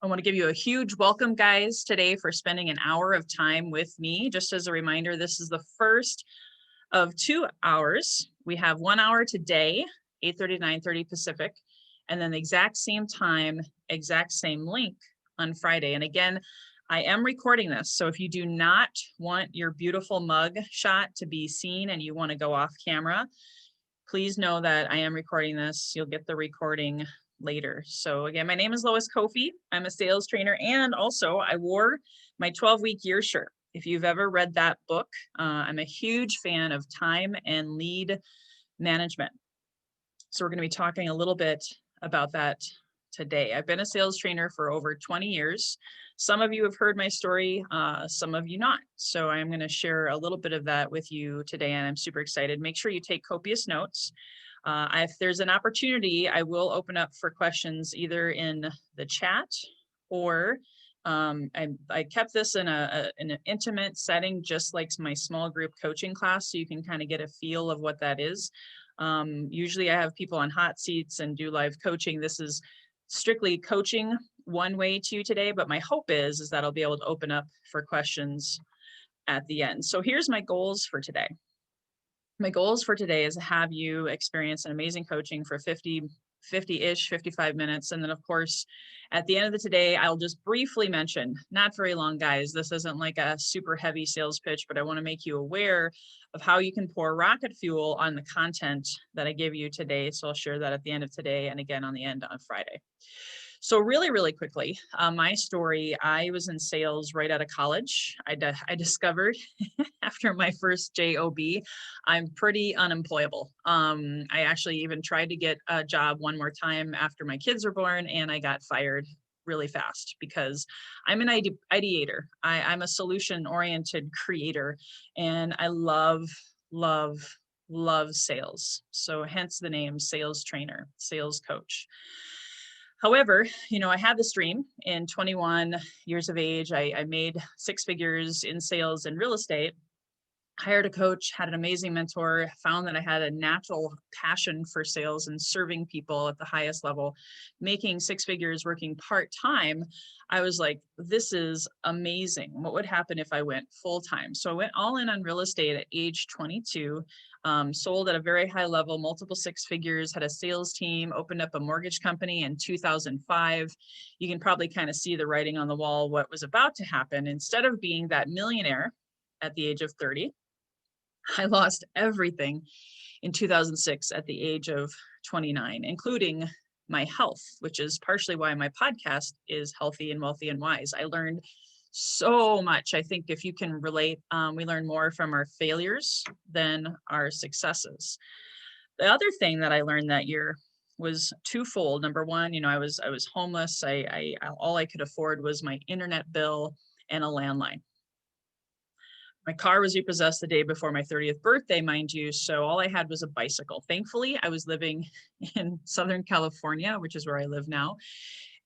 I want to give you a huge welcome, guys, today for spending an hour of time with me. Just as a reminder, this is the first of 2 hours. We have 1 hour today, 8:30 to 9:30 Pacific, and then the exact same time, exact same link on Friday. And again, I am recording this. So if you do not want your beautiful mug shot to be seen and you want to go off camera, please know that I am recording this. You'll get the recording later. So again, my name is Lois Kofi. I'm a sales trainer, and also I wore my 12-week year shirt. If you've ever read that book, I'm a huge fan of time and lead management. So we're going to be talking a little bit about that today. I've been a sales trainer for over 20 years. Some of you have heard my story, some of you not. So I'm going to share a little bit of that with you today, and I'm super excited. Make sure you take copious notes. If there's an opportunity, I will open up for questions either in the chat or I kept this in an intimate setting, just like my small group coaching class, so you can kind of get a feel of what that is. Usually I have people on hot seats and do live coaching. This is strictly coaching one way to today, but my hope is that I'll be able to open up for questions at the end. So here's my goals for today. My goals for today is to have you experience an amazing coaching for 50-ish, 55 minutes. And then of course, at the end of the today, I'll just briefly mention, not very long, guys. This isn't like a super heavy sales pitch, but I want to make you aware of how you can pour rocket fuel on the content that I give you today. So I'll share that at the end of today and again on the end on Friday. So really quickly, my story, I was in sales right out of college. I discovered after my first job, I'm pretty unemployable. I actually even tried to get a job one more time after my kids were born, and I got fired really fast because I'm an ideator. I'm a solution-oriented creator, and I love sales. So hence the name sales trainer, sales coach. However, I had this dream in 21 years of age. I made 6 figures in sales and real estate, hired a coach, had an amazing mentor, found that I had a natural passion for sales and serving people at the highest level, making 6 figures, working part-time. I was like, this is amazing. What would happen if I went full-time? So I went all in on real estate at age 22, sold at a very high level, multiple 6 figures, had a sales team, opened up a mortgage company in 2005. You can probably kind of see the writing on the wall, what was about to happen. Instead of being that millionaire at the age of 30, I lost everything in 2006 at the age of 29, including my health, which is partially why my podcast is Healthy and Wealthy and Wise. I learned so much. I think if you can relate, we learn more from our failures than our successes. The other thing that I learned that year was twofold. Number one, I was homeless. All I could afford was my internet bill and a landline. My car was repossessed the day before my 30th birthday, mind you, so all I had was a bicycle. Thankfully, I was living in Southern California, which is where I live now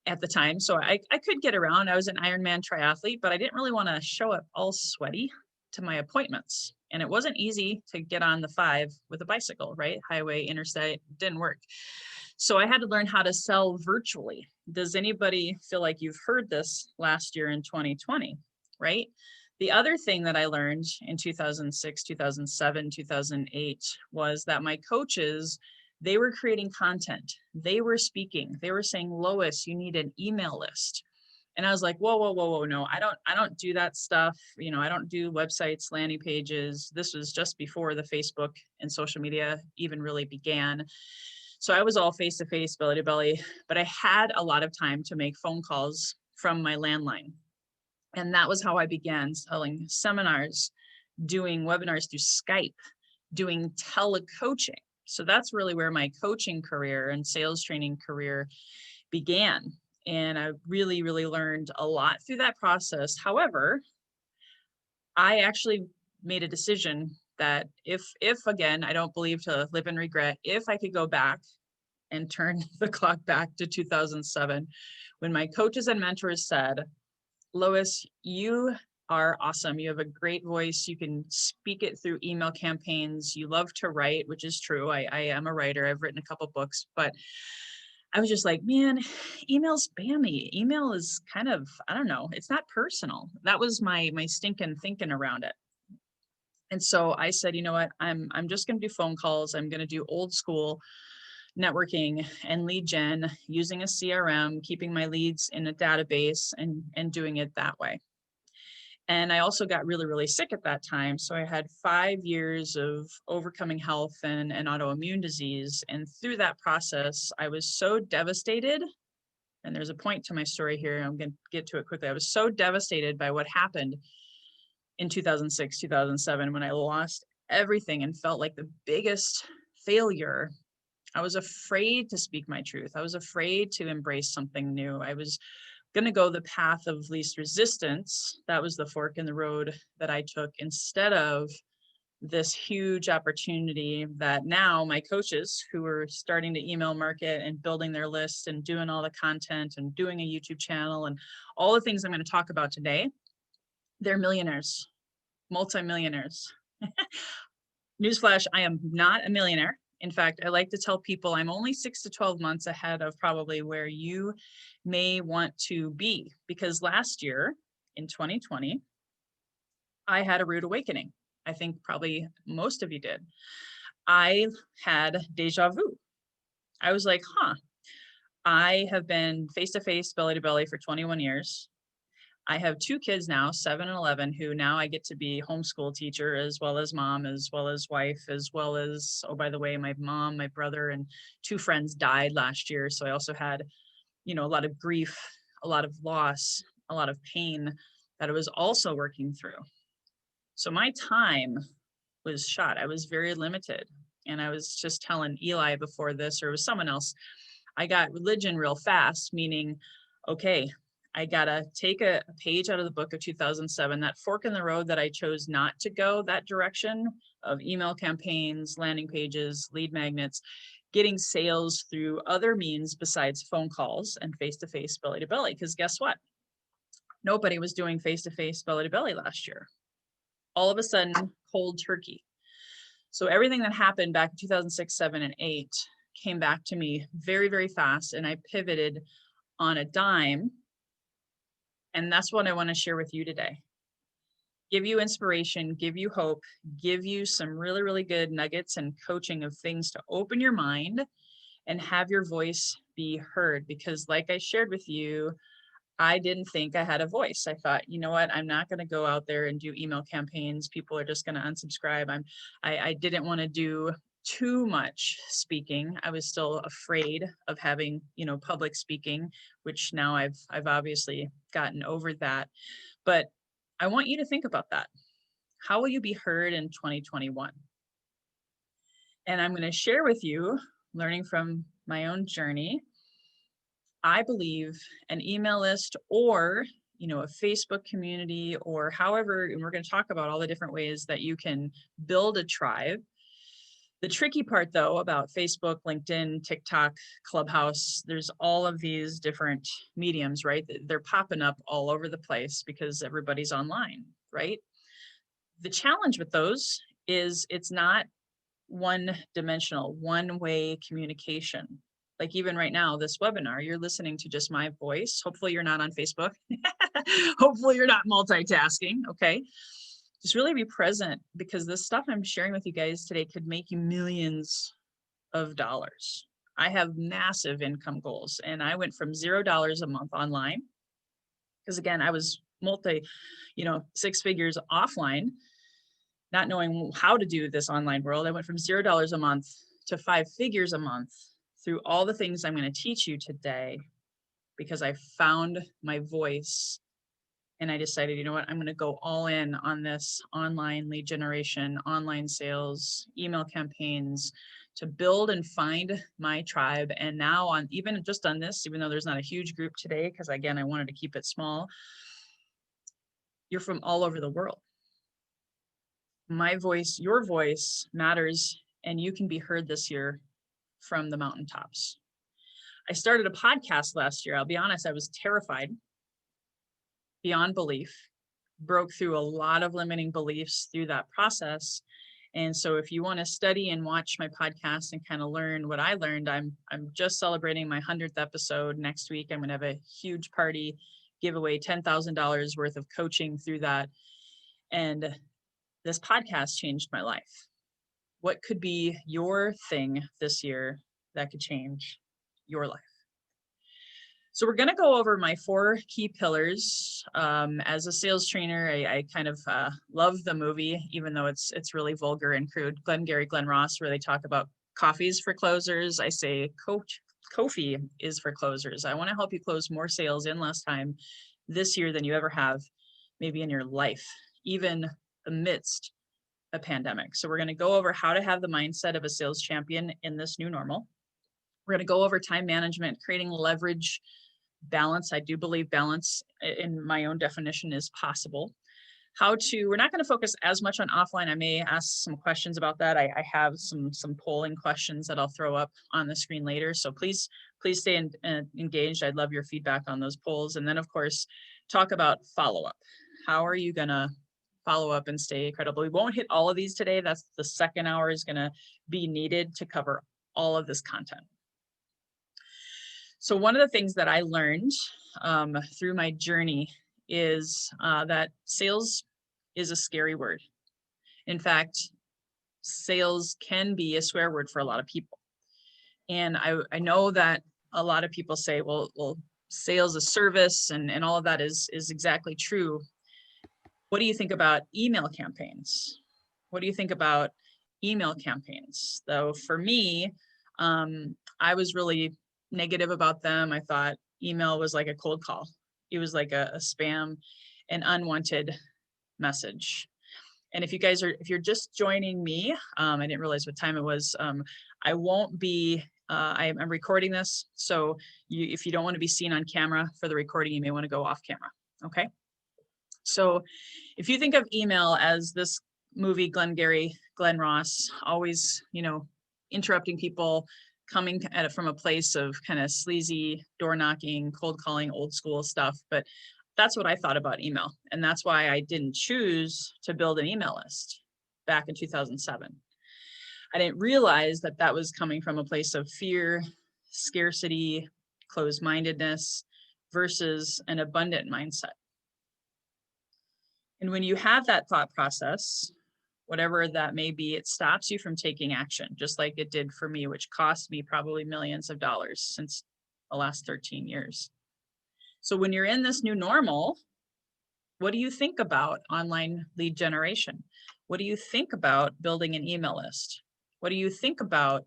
at the time, so I could get around. I was an Ironman triathlete, but I didn't really want to show up all sweaty to my appointments. And it wasn't easy to get on the 5 with a bicycle, right? Highway, interstate, didn't work. So I had to learn how to sell virtually. Does anybody feel like you've heard this last year in 2020, right? The other thing that I learned in 2006, 2007, 2008 was that my coaches, they were creating content. They were speaking. They were saying, Lois, you need an email list. And I was like, whoa, no, I don't do that stuff. I don't do websites, landing pages. This was just before the Facebook and social media even really began. So I was all face-to-face, belly-to-belly, but I had a lot of time to make phone calls from my landline. And that was how I began selling seminars, doing webinars through Skype, doing telecoaching. So that's really where my coaching career and sales training career began. And I really learned a lot through that process. However, I actually made a decision that if again, I don't believe to live in regret, if I could go back and turn the clock back to 2007, when my coaches and mentors said, Lois, you are awesome. You have a great voice. You can speak it through email campaigns. You love to write, which is true. I am a writer. I've written a couple books, but I was just like, man, email's spammy. Email is kind of, I don't know, it's not personal. That was my stinking thinking around it. And so I said, you know what, I'm just going to do phone calls. I'm going to do old school networking and lead gen using a CRM, keeping my leads in a database and doing it that way. And I also got really, really sick at that time. So I had 5 years of overcoming health and autoimmune disease. And through that process, I was so devastated. And there's a point to my story here. I'm going to get to it quickly. I was so devastated by what happened in 2006, 2007, when I lost everything and felt like the biggest failure. I was afraid to speak my truth. I was afraid to embrace something new. I was going to go the path of least resistance. That was the fork in the road that I took, instead of this huge opportunity that now my coaches who are starting to email market and building their list and doing all the content and doing a YouTube channel and all the things I'm going to talk about today, they're millionaires, multimillionaires. Newsflash, I am not a millionaire. In fact, I like to tell people I'm only 6 to 12 months ahead of probably where you may want to be, because last year in 2020, I had a rude awakening. I think probably most of you did. I had deja vu. I was like, I have been face-to-face, belly-to-belly for 21 years. I have 2 kids now, 7 and 11, who now I get to be homeschool teacher, as well as mom, as well as wife, as well as, oh, by the way, my mom, my brother, and 2 friends died last year. So I also had, a lot of grief, a lot of loss, a lot of pain that I was also working through. So my time was shot. I was very limited. And I was just telling Eli before this, or it was someone else, I got religion real fast, meaning, okay, I gotta take a page out of the book of 2007, that fork in the road that I chose not to go that direction of email campaigns, landing pages, lead magnets, getting sales through other means besides phone calls and face-to-face, belly-to-belly. Because guess what? Nobody was doing face-to-face, belly-to-belly last year. All of a sudden, cold turkey. So everything that happened back in 2006, 7, and 8 came back to me very, very fast, and I pivoted on a dime. And that's what I want to share with you today. Give you inspiration, give you hope, give you some really, really good nuggets and coaching of things to open your mind and have your voice be heard. Because like I shared with you, I didn't think I had a voice. I thought, you know what, I'm not going to go out there and do email campaigns. People are just going to unsubscribe. I didn't want to do too much speaking. I was still afraid of having, public speaking, which now I've obviously gotten over that. But I want you to think about that. How will you be heard in 2021? And I'm going to share with you, learning from my own journey, I believe an email list or, a Facebook community, or however, and we're going to talk about all the different ways that you can build a tribe. The tricky part though about Facebook, LinkedIn, TikTok, Clubhouse, there's all of these different mediums, right? They're popping up all over the place because everybody's online, right? The challenge with those is it's not one-dimensional, one-way communication. Like even right now, this webinar, you're listening to just my voice. Hopefully you're not on Facebook. Hopefully you're not multitasking, okay? Just really be present, because this stuff I'm sharing with you guys today could make you millions of dollars. I have massive income goals, and I went from $0 a month online, because again, I was 6 figures offline, not knowing how to do this online world. I went from $0 a month to 5 figures a month through all the things I'm going to teach you today, because I found my voice and I decided, you know what, I'm going to go all in on this online lead generation, online sales, email campaigns, to build and find my tribe. And now on even just on this, even though there's not a huge group today, because again, I wanted to keep it small, you're from all over the world. My voice, your voice matters, and you can be heard this year from the mountaintops. I started a podcast last year. I'll be honest, I was terrified beyond belief, broke through a lot of limiting beliefs through that process. And so if you want to study and watch my podcast and kind of learn what I learned, I'm just celebrating my 100th episode next week. I'm going to have a huge party, give away $10,000 worth of coaching through that. And this podcast changed my life. What could be your thing this year that could change your life? So we're going to go over my 4 key pillars. As a sales trainer, I kind of love the movie, even though it's really vulgar and crude. Glengarry Glen Ross, where they talk about coffees for closers. I say coffee is for closers. I want to help you close more sales in less time this year than you ever have, maybe in your life, even amidst a pandemic. So we're going to go over how to have the mindset of a sales champion in this new normal. We're going to go over time management, creating leverage, balance. I do believe balance in my own definition is possible. We're not going to focus as much on offline. I may ask some questions about that. I have some polling questions that I'll throw up on the screen later. So please stay engaged. I'd love your feedback on those polls. And then of course, talk about follow-up. How are you going to follow up and stay credible? We won't hit all of these today. That's the second hour is going to be needed to cover all of this content. So one of the things that I learned through my journey is that sales is a scary word. In fact, sales can be a swear word for a lot of people. And I know that a lot of people say, well, sales is service and all of that is exactly true. What do you think about email campaigns? What do you think about email campaigns? Though for me, I was really negative about them. I thought email was like a cold call. It was like a spam, an unwanted message. And if you're just joining me, I didn't realize what time it was. I won't be, I'm recording this. So if you don't want to be seen on camera for the recording, you may want to go off camera. Okay. So if you think of email as this movie, Glengarry Glen Ross, always, interrupting people, coming at it from a place of kind of sleazy door knocking, cold calling, old school stuff. But that's what I thought about email. And that's why I didn't choose to build an email list back in 2007. I didn't realize that that was coming from a place of fear, scarcity, closed-mindedness versus an abundant mindset. And when you have that thought process, whatever that may be, it stops you from taking action, just like it did for me, which cost me probably millions of dollars since the last 13 years. So when you're in this new normal, what do you think about online lead generation? What do you think about building an email list? What do you think about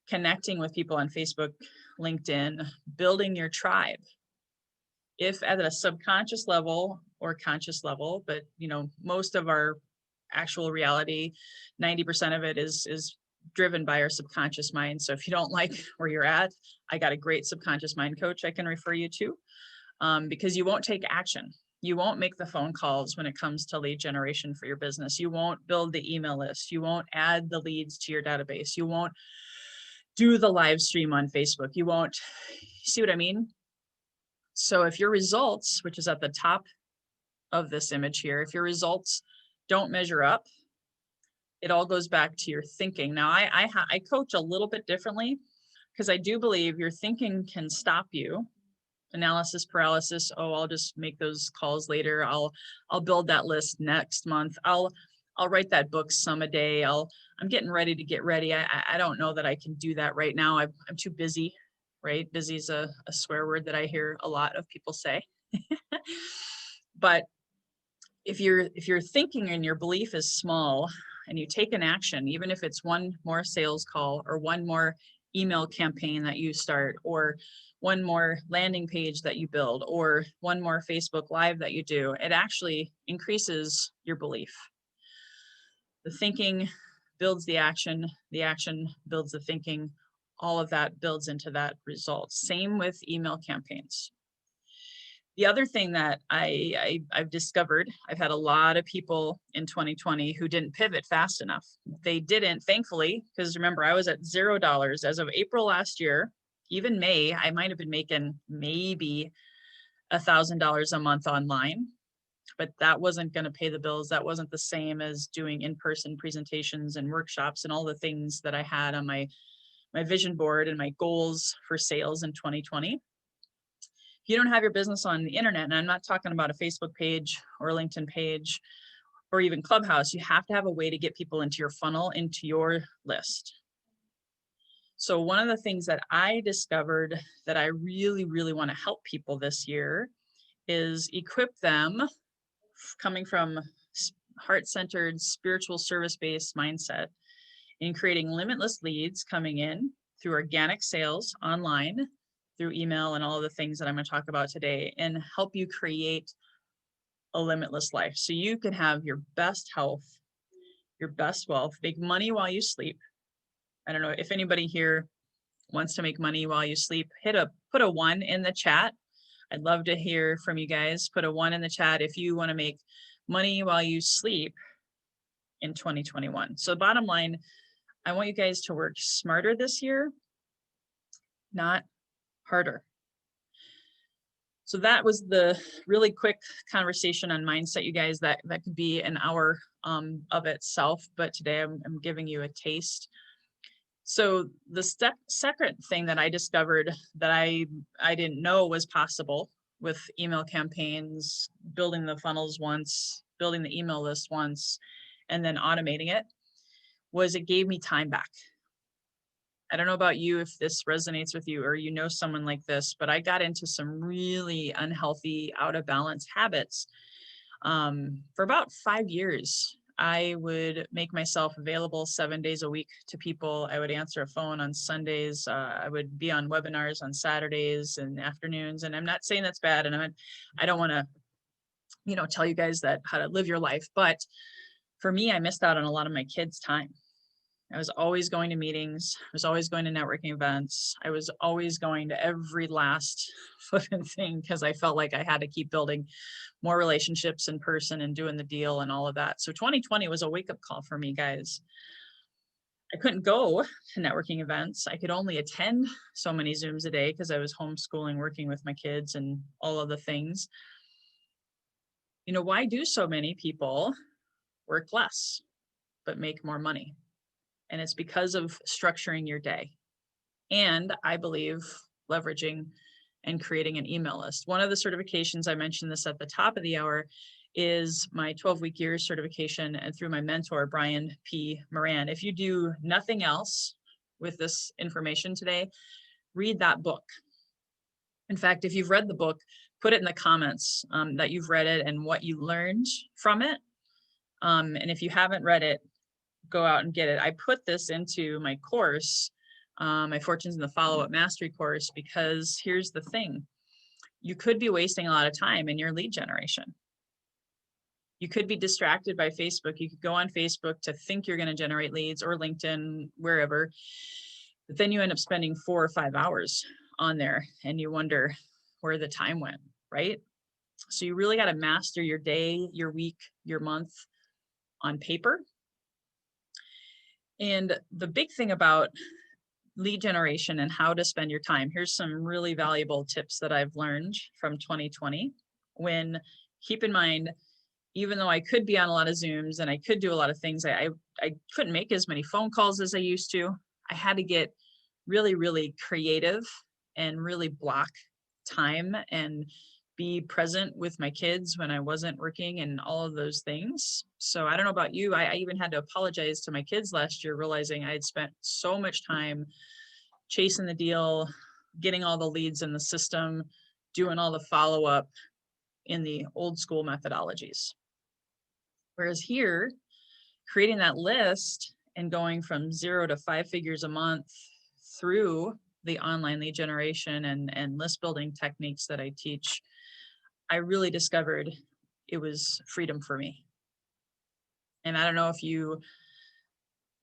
connecting with people on Facebook, LinkedIn, building your tribe? If at a subconscious level or conscious level, but most of our actual reality, 90% of it is driven by our subconscious mind. So if you don't like where you're at, I got a great subconscious mind coach I can refer you to, because you won't take action. You won't make the phone calls when it comes to lead generation for your business. You won't build the email list. You won't add the leads to your database. You won't do the live stream on Facebook. You won't, see what I mean? So if your results, which is at the top of this image here, if your results don't measure up, it all goes back to your thinking. Now, I coach a little bit differently because I do believe your thinking can stop you. Analysis paralysis. Oh, I'll just make those calls later. I'll build that list next month. I'll write that book some a day. I'm getting ready to get ready. I don't know that I can do that right now. I'm too busy, right? Busy is a swear word that I hear a lot of people say. But if your thinking and your belief is small and you take an action, even if it's one more sales call or one more email campaign that you start, or one more landing page that you build, or one more Facebook Live that you do, it actually increases your belief. The thinking builds the action builds the thinking, all of that builds into that result. Same with email campaigns. The other thing that I've discovered, I've had a lot of people in 2020 who didn't pivot fast enough. They didn't, thankfully, because remember, I was at $0 as of April last year. Even May, I might have been making maybe $1,000 a month online. but that wasn't going to pay the bills. That wasn't the same as doing in-person presentations and workshops and all the things that I had on my vision board and my goals for sales in 2020. If you don't have your business on the internet, and I'm not talking about a Facebook page or a LinkedIn page or even Clubhouse, you have to have a way to get people into your funnel, into your list. So one of the things that I discovered that I really, really want to help people this year is equip them, coming from heart-centered, spiritual, service-based mindset, in creating limitless leads coming in through organic sales online, through email, and all of the things that I'm going to talk about today, and help you create a limitless life so you can have your best health, your best wealth, make money while you sleep. I don't know if anybody here wants to make money while you sleep. Put a 1 in the chat. I'd love to hear from you guys. Put a 1 in the chat if you want to make money while you sleep in 2021. So bottom line, I want you guys to work smarter this year, not harder. So that was the really quick conversation on mindset, you guys. That could be an hour of itself, but today I'm giving you a taste. So the second thing that I discovered that I didn't know was possible with email campaigns, building the funnels once, building the email list once, and then automating it, was it gave me time back. I don't know about you if this resonates with you or you know someone like this, but I got into some really unhealthy, out of balance habits. For about 5 years, I would make myself available 7 days a week to people. I would answer a phone on Sundays. I would be on webinars on Saturdays and afternoons. And I'm not saying that's bad. And I don't want to, tell you guys that how to live your life. But for me, I missed out on a lot of my kids' time. I was always going to meetings. I was always going to networking events. I was always going to every last flipping thing because I felt like I had to keep building more relationships in person and doing the deal and all of that. So 2020 was a wake-up call for me, guys. I couldn't go to networking events. I could only attend so many Zooms a day because I was homeschooling, working with my kids and all of the things. Why do so many people work less but make more money? And it's because of structuring your day. And I believe leveraging and creating an email list. One of the certifications, I mentioned this at the top of the hour, is my 12-week years certification and through my mentor, Brian P. Moran. If you do nothing else with this information today, read that book. In fact, if you've read the book, put it in the comments that you've read it and what you learned from it. And if you haven't read it, go out and get it. I put this into my course, my Fortunes in the Follow-Up Mastery course, because here's the thing. You could be wasting a lot of time in your lead generation. You could be distracted by Facebook. You could go on Facebook to think you're going to generate leads, or LinkedIn, wherever, but then you end up spending 4 or 5 hours on there and you wonder where the time went, right? So you really got to master your day, your week, your month on paper. And the big thing about lead generation and how to spend your time, here's some really valuable tips that I've learned from 2020. Keep in mind, even though I could be on a lot of Zooms and I could do a lot of things, I couldn't make as many phone calls as I used to. I had to get really, really creative and really block time and be present with my kids when I wasn't working and all of those things. So I don't know about you. I even had to apologize to my kids last year, realizing I had spent so much time chasing the deal, getting all the leads in the system, doing all the follow-up in the old school methodologies. Whereas here, creating that list and going from 0 to 5 figures a month through the online lead generation and list building techniques that I teach, I really discovered it was freedom for me. And I don't know if you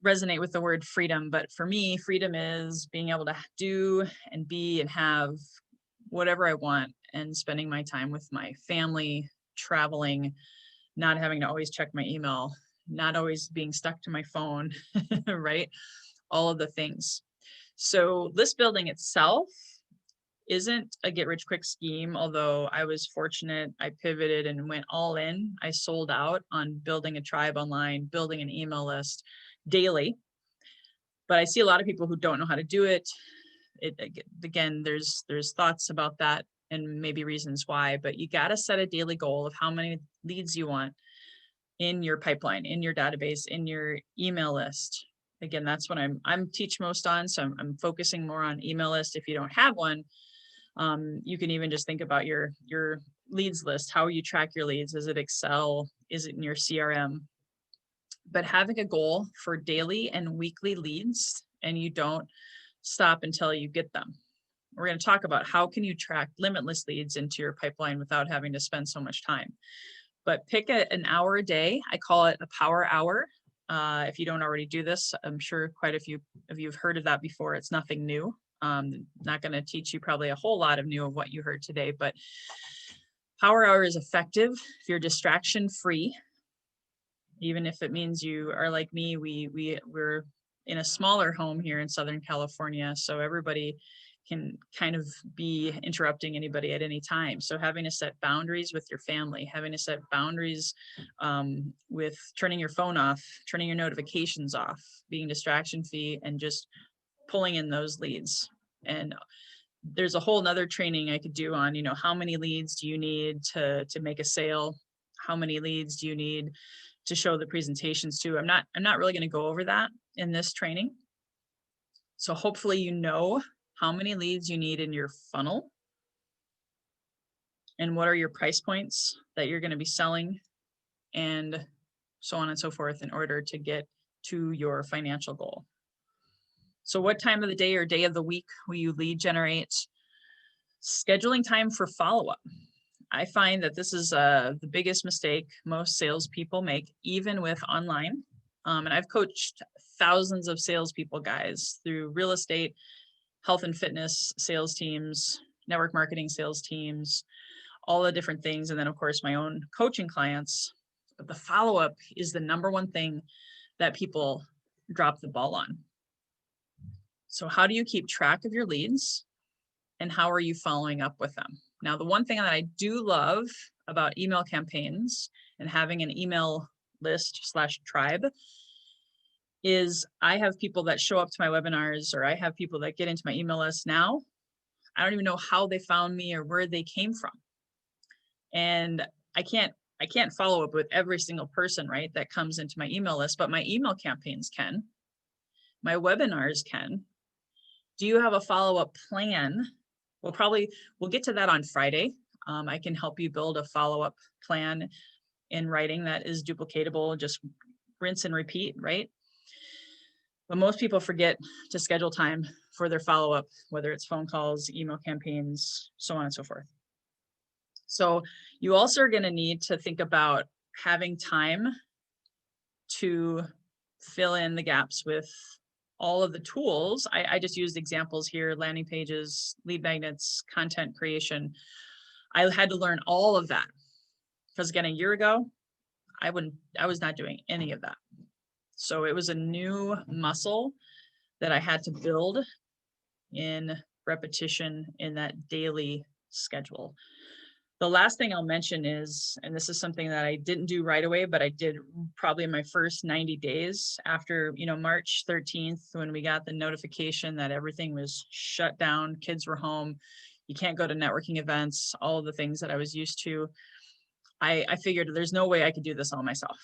resonate with the word freedom, but for me, freedom is being able to do and be and have whatever I want and spending my time with my family, traveling, not having to always check my email, not always being stuck to my phone, right? All of the things. So list building itself isn't a get rich quick scheme, although I was fortunate. I pivoted and went all in. I sold out on building a tribe online, building an email list daily. But I see a lot of people who don't know how to do it. Again, there's thoughts about that and maybe reasons why, but you got to set a daily goal of how many leads you want in your pipeline, in your database, in your email list. Again, that's what I'm teach most on. So I'm focusing more on email list. If you don't have one, you can even just think about your leads list. How you track your leads? Is it Excel? Is it in your CRM? But having a goal for daily and weekly leads, and you don't stop until you get them. We're going to talk about how can you track limitless leads into your pipeline without having to spend so much time. But pick an hour a day. I call it a power hour. If you don't already do this, I'm sure quite a few of you have heard of that before. It's nothing new. Not going to teach you probably a whole lot of new of what you heard today, but power hour is effective if you're distraction free. Even if it means you are like me, we're in a smaller home here in Southern California, so everybody can kind of be interrupting anybody at any time. So having to set boundaries with your family, having to set boundaries with turning your phone off, turning your notifications off, being distraction free, and just pulling in those leads. And there's a whole nother training I could do on, how many leads do you need to make a sale? How many leads do you need to show the presentations to? I'm not really going to go over that in this training. So hopefully you know how many leads you need in your funnel and what are your price points that you're going to be selling and so on and so forth in order to get to your financial goal. So what time of the day or day of the week will you lead generate? Scheduling time for follow-up. I find that this is the biggest mistake most salespeople make, even with online. And I've coached thousands of salespeople, guys, through real estate, health and fitness sales teams, network marketing sales teams, all the different things. And then, of course, my own coaching clients. But the follow-up is the number one thing that people drop the ball on. So how do you keep track of your leads? And how are you following up with them? Now, the one thing that I do love about email campaigns and having an email list / tribe is I have people that show up to my webinars, or I have people that get into my email list now. I don't even know how they found me or where they came from. And I can't follow up with every single person, right, that comes into my email list, but my email campaigns can. My webinars can. Do you have a follow-up plan? We'll get to that on Friday. I can help you build a follow-up plan in writing that is duplicatable, just rinse and repeat, right? But most people forget to schedule time for their follow-up, whether it's phone calls, email campaigns, so on and so forth. So you also are going to need to think about having time to fill in the gaps with all of the tools. I just used examples here: landing pages, lead magnets, content creation. I had to learn all of that because again, a year ago, I was not doing any of that. So it was a new muscle that I had to build in repetition in that daily schedule. The last thing I'll mention is, and this is something that I didn't do right away, but I did probably in my first 90 days after, March 13th, when we got the notification that everything was shut down, kids were home, you can't go to networking events, all of the things that I was used to. I figured there's no way I could do this all myself.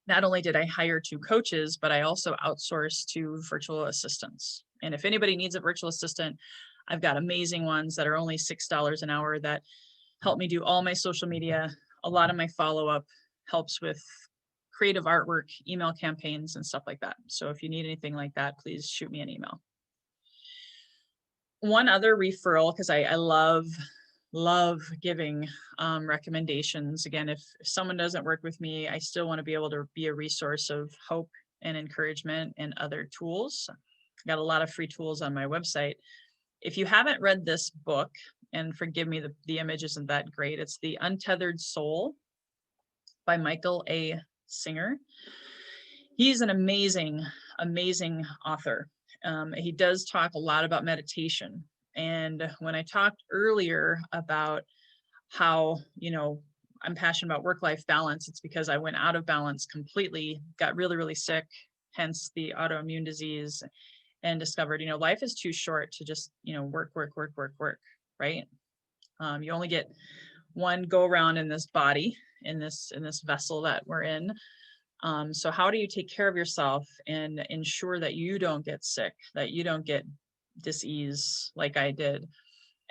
Not only did I hire 2 coaches, but I also outsourced to virtual assistants. And if anybody needs a virtual assistant, I've got amazing ones that are only $6 an hour that help me do all my social media. A lot of my follow-up helps with creative artwork, email campaigns, and stuff like that. So if you need anything like that, please shoot me an email. One other referral, because I love giving recommendations. Again, if someone doesn't work with me, I still want to be able to be a resource of hope and encouragement and other tools. I've got a lot of free tools on my website. If you haven't read this book, and forgive me, the image isn't that great, it's The Untethered Soul by Michael A. Singer. He's an amazing author. He does talk a lot about meditation. And when I talked earlier about how, I'm passionate about work-life balance, it's because I went out of balance completely, got really, really sick, hence the autoimmune disease, and discovered, life is too short to just, work, work, work, work, work, right? You only get one go around in this body, in this vessel that we're in. So how do you take care of yourself and ensure that you don't get sick, that you don't get disease like I did?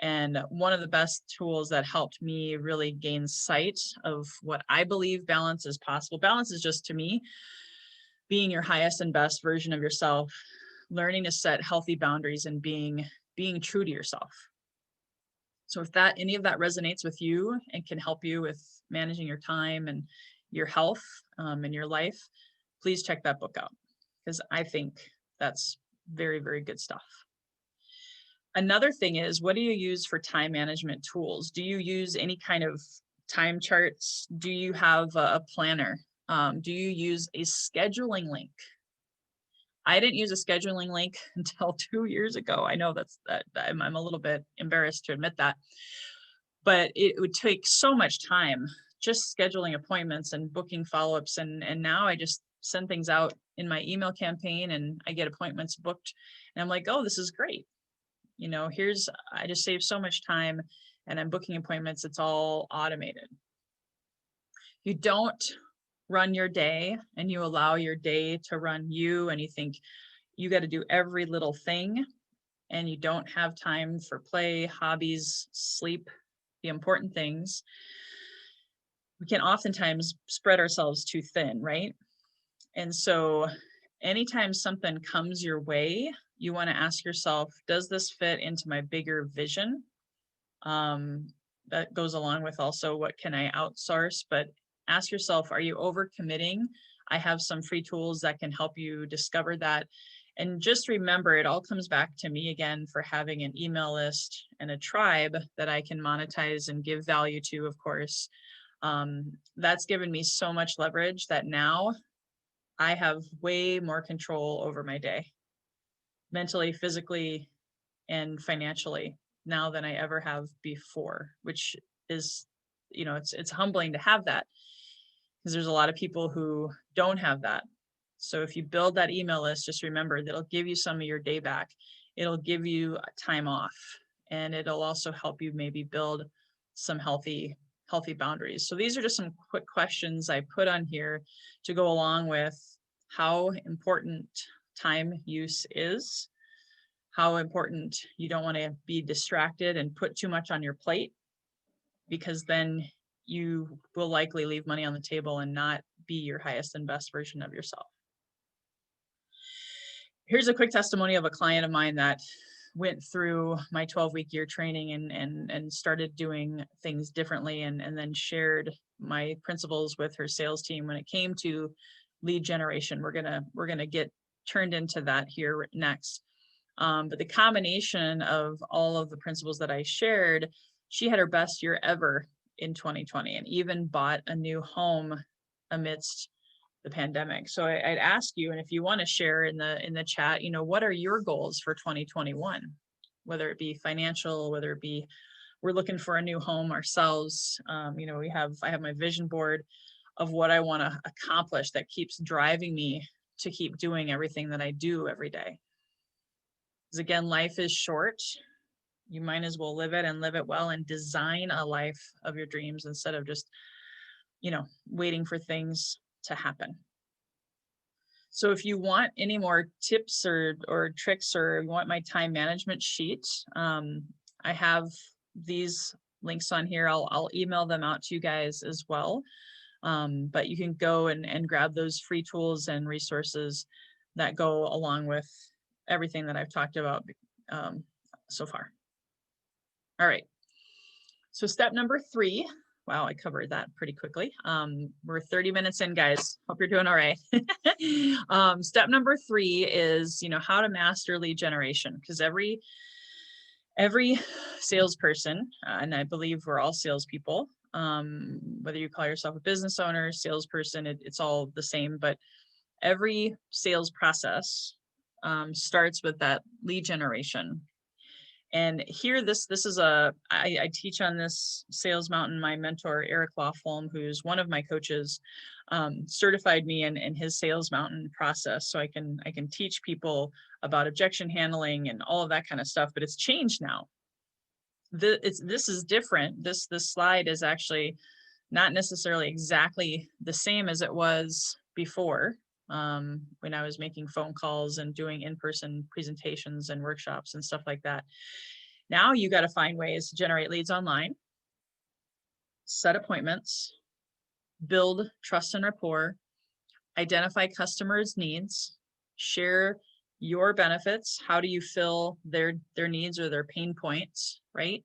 And one of the best tools that helped me really gain sight of what I believe balance is possible. Balance is just, to me, being your highest and best version of yourself, learning to set healthy boundaries, and being true to yourself. So if any of that resonates with you and can help you with managing your time and your health and your life, please check that book out, because I think that's very, very good stuff. Another thing is, what do you use for time management tools? Do you use any kind of time charts? Do you have a planner? Do you use a scheduling link? I didn't use a scheduling link until 2 years ago. I know I'm a little bit embarrassed to admit that, but it would take so much time just scheduling appointments and booking follow-ups. And now I just send things out in my email campaign and I get appointments booked. And I'm like, oh, this is great. I just save so much time and I'm booking appointments. It's all automated. You don't run your day and you allow your day to run you, and you think you got to do every little thing and you don't have time for play, hobbies, sleep, the important things. We can oftentimes spread ourselves too thin, right? And so anytime something comes your way, you want to ask yourself, does this fit into my bigger vision? That goes along with also, what can I outsource? But ask yourself, are you overcommitting? I have some free tools that can help you discover that. And just remember, it all comes back to me again for having an email list and a tribe that I can monetize and give value to, of course. That's given me so much leverage that now I have way more control over my day, mentally, physically, and financially, now than I ever have before, which is, it's humbling to have that, because there's a lot of people who don't have that. So if you build that email list, just remember that it'll give you some of your day back. It'll give you time off, and it'll also help you maybe build some healthy boundaries. So these are just some quick questions I put on here to go along with how important time use is, how important you don't want to be distracted and put too much on your plate, because then you will likely leave money on the table and not be your highest and best version of yourself. Here's a quick testimony of a client of mine that went through my 12-week year training and started doing things differently, and then shared my principles with her sales team when it came to lead generation. We're gonna get turned into that here next. But the combination of all of the principles that I shared, she had her best year ever in 2020, and even bought a new home amidst the pandemic. So I'd ask you, and if you want to share in the chat, what are your goals for 2021? Whether it be financial, whether it be we're looking for a new home ourselves. I have my vision board of what I want to accomplish that keeps driving me to keep doing everything that I do every day. Because again, life is short. You might as well live it and live it well, and design a life of your dreams instead of just, waiting for things to happen. So if you want any more tips or tricks, or you want my time management sheet, I have these links on here. I'll email them out to you guys as well. But you can go and grab those free tools and resources that go along with everything that I've talked about so far. All right. So step number 3. Wow, I covered that pretty quickly. We're 30 minutes in, guys. Hope you're doing all right. Step number 3 is, how to master lead generation, because every salesperson, and I believe we're all salespeople, whether you call yourself a business owner, salesperson, it's all the same, but every sales process starts with that lead generation. And here, this is I teach on this Sales Mountain. My mentor, Eric Lofholm, who's one of my coaches, certified me in his Sales Mountain process. So I can teach people about objection handling and all of that kind of stuff, but it's changed now. This is different. This slide is actually not necessarily exactly the same as it was before, when I was making phone calls and doing in-person presentations and workshops and stuff like that. Now you got to find ways to generate leads online, set appointments, build trust and rapport, identify customers' needs, share your benefits. How do you fill their needs or their pain points, right?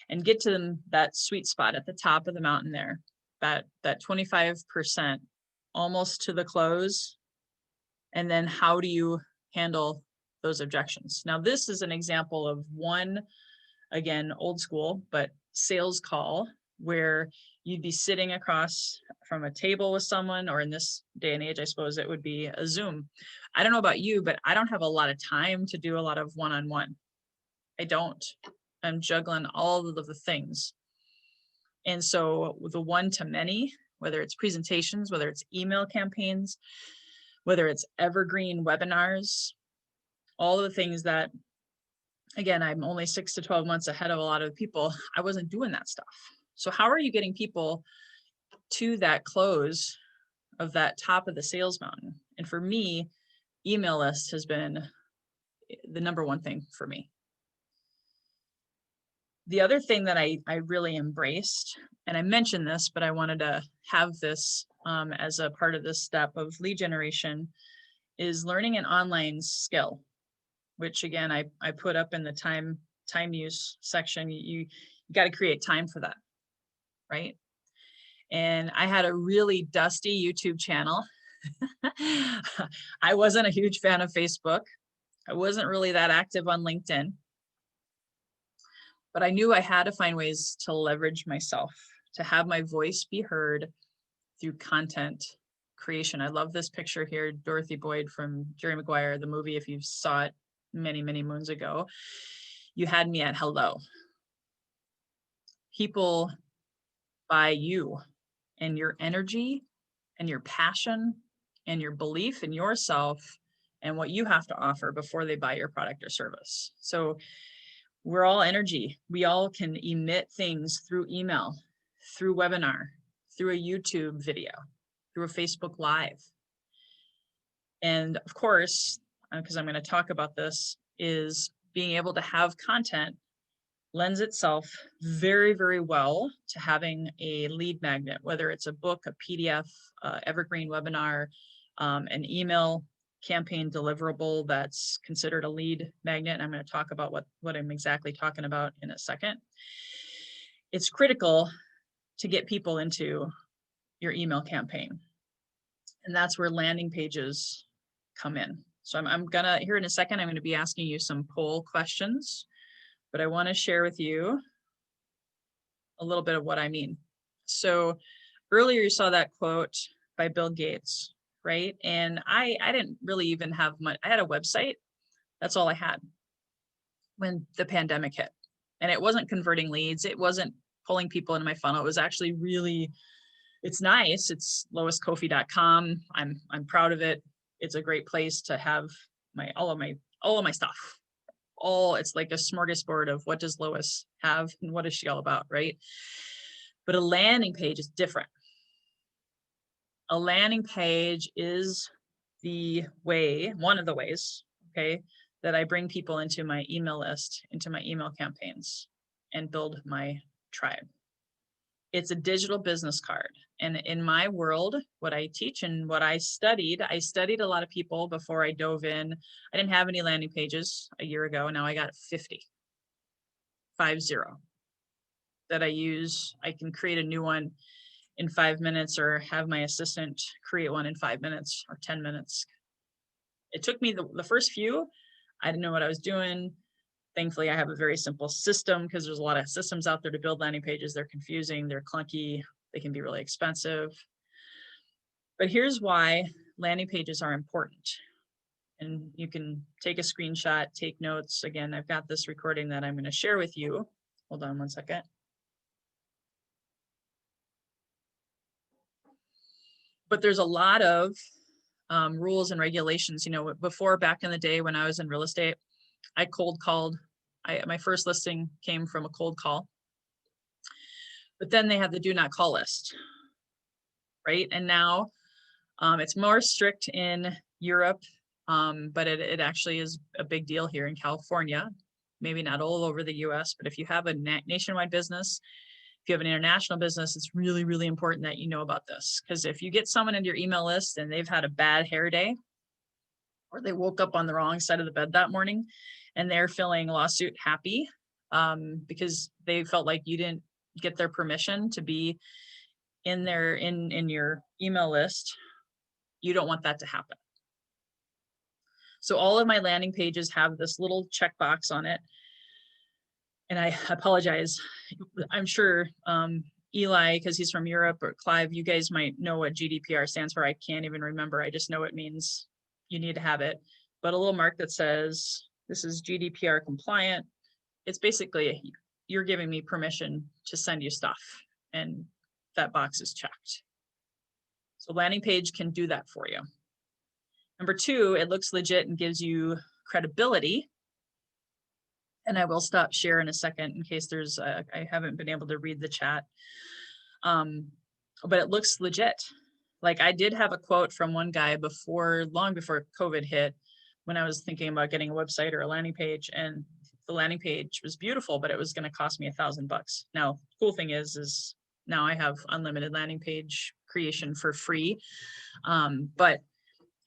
And get to them, that sweet spot at the top of the mountain there, that 25%, almost to the close. And then how do you handle those objections? Now, this is an example of one, again, old school, but sales call where you'd be sitting across from a table with someone, or in this day and age, I suppose it would be a Zoom. I don't know about you, but I don't have a lot of time to do a lot of one-on-one. I don't. I'm juggling all of the things. And so the one-to-many, whether it's presentations, whether it's email campaigns, whether it's evergreen webinars, all the things that, again, I'm only 6 to 12 months ahead of a lot of people. I wasn't doing that stuff. So how are you getting people to that close of that top of the sales mountain? And for me, email list has been the number one thing for me. The other thing that I really embraced, and I mentioned this, but I wanted to have this as a part of this step of lead generation, is learning an online skill, which again, I put up in the time use section. You got to create time for that, right? And I had a really dusty YouTube channel. I wasn't a huge fan of Facebook. I wasn't really that active on LinkedIn. But I knew I had to find ways to leverage myself, to have my voice be heard through content creation. I love this picture here, Dorothy Boyd from Jerry Maguire, the movie, if you saw it many, many moons ago. You had me at hello. People buy you and your energy and your passion and your belief in yourself and what you have to offer before they buy your product or service. So we're all energy. We all can emit things through email, through webinar, through a YouTube video, through a Facebook Live. And of course, because I'm going to talk about this, is being able to have content lends itself very, very well to having a lead magnet, whether it's a book, a PDF, evergreen webinar, an email campaign deliverable that's considered a lead magnet. And I'm going to talk about what I'm exactly talking about in a second. It's critical to get people into your email campaign. And that's where landing pages come in. So I'm gonna, here in a second, I'm going to be asking you some poll questions, but I want to share with you a little bit of what I mean. So earlier you saw that quote by Bill Gates, right? And I didn't really even have much. I had a website. That's all I had when the pandemic hit. And it wasn't converting leads. It wasn't pulling people into my funnel. It was actually really, it's nice. It's loiscoffey.com. I'm proud of it. It's a great place to have all of my stuff. It's like a smorgasbord of what does Lois have and what is she all about, right? But a landing page is different. A landing page is one of the ways, okay, that I bring people into my email list, into my email campaigns, and build my tribe. It's a digital business card. And in my world, what I teach and what I studied a lot of people before I dove in. I didn't have any landing pages a year ago. Now I got 50 that I use. I can create a new one in 5 minutes or have my assistant create one in 5 minutes or 10 minutes. It took me the first few, I didn't know what I was doing. Thankfully, I have a very simple system because there's a lot of systems out there to build landing pages. They're confusing, they're clunky, they can be really expensive. But here's why landing pages are important. And you can take a screenshot, take notes. Again, I've got this recording that I'm going to share with you. Hold on one second. But there's a lot of rules and regulations. You know, before, back in the day when I was in real estate, I cold called. My first listing came from a cold call. But then they had the do not call list, right? And now it's more strict in Europe, but it actually is a big deal here in California. Maybe not all over the US, but if you have a nationwide business, if you have an international business, it's really, really important that you know about this. Because if you get someone into your email list and they've had a bad hair day, or they woke up on the wrong side of the bed that morning and they're feeling lawsuit happy because they felt like you didn't get their permission to be in your email list, you don't want that to happen. So all of my landing pages have this little checkbox on it. And I apologize. I'm sure Eli, because he's from Europe, or Clive, you guys might know what GDPR stands for. I can't even remember. I just know it means you need to have it. But a little mark that says, this is GDPR compliant. It's basically, you're giving me permission to send you stuff. And that box is checked. So landing page can do that for you. Number two, it looks legit and gives you credibility. And I will stop share in a second in case there's, I haven't been able to read the chat. But it looks legit. Like I did have a quote from one guy long before COVID hit, when I was thinking about getting a website or a landing page, and the landing page was beautiful, but it was going to cost me $1,000. Now, cool thing is now I have unlimited landing page creation for free. But